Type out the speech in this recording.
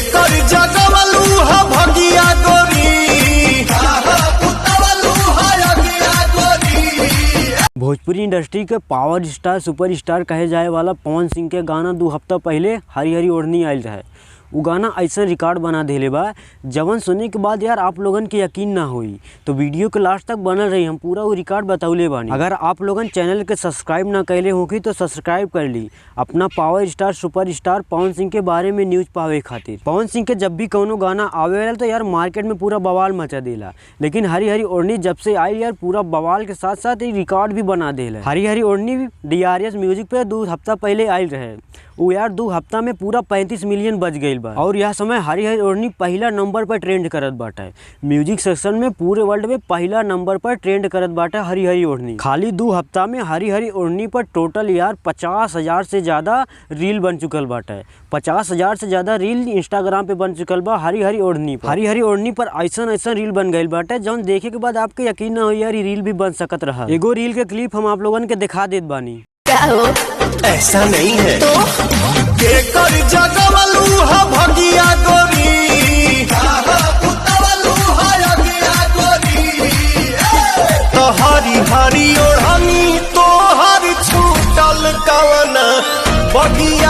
कर जगवलू हा भगिया गोरी, भोजपुरी इंडस्ट्री के पावर स्टार सुपर स्टार कहे जाए वाला पवन सिंह के गाना 2 हफ्ता पहले हरी हरी ओढ़नी आयल रहे। वो गाना ऐसा रिकॉर्ड बना देले बा जवन सुनने के बाद यार आप लोगन के यकीन ना होई। तो वीडियो के लास्ट तक बनल रही, हम पूरा वो रिकॉर्ड बताउले बानी। अगर आप लोगन चैनल के सब्सक्राइब ना कैले होगी तो सब्सक्राइब कर ली अपना power star super star Pawan Singh के बारे में न्यूज़ पावे खातिर। पवन सिंह के जब भी कोनो गाना आवेला तो यार मार्केट में पूरा बवाल मचा देला, लेकिन हरी हरी ओढ़नी जब से आई यार पूरा बवाल के साथ साथ रिकॉर्ड भी बना देला। हरी हरी ओढ़नी DRS म्यूजिक पे 2 हफ्ता पहले आयल रहे। वो यार 2 हफ्ता में पूरा 35 मिलियन बज गई बा और यह समय हरी हरी ओढ़नी पहला नंबर पर ट्रेंड करत बाटे। म्यूजिक सेक्शन में पूरे वर्ल्ड में पहला नंबर पर ट्रेंड करत बाटे हरी हरी ओढ़नी। खाली 2 हफ्ता में हरी हरी ओढ़नी पर टोटल यार 50,000 से ज़्यादा रील बन चुकल बाटे। 50,000 से ज़्यादा रील इंस्टाग्राम पे बन चुकल बा हरी हरी ओढ़नी पर। हरी हरी ओढ़नी पर ऐसा रील बन गई बाटे जौन देखे के बाद आपके यकीन ना हो यार ये रील भी बन सकत रहा। एगो रील के क्लिप हम आप लोगन के दिखा देत बानी। ऐसा नहीं है तो के कर जगवलू हा भगिया गोरी, तो हरी हरी ओढ़नी तो हर छूटल कवन बगिया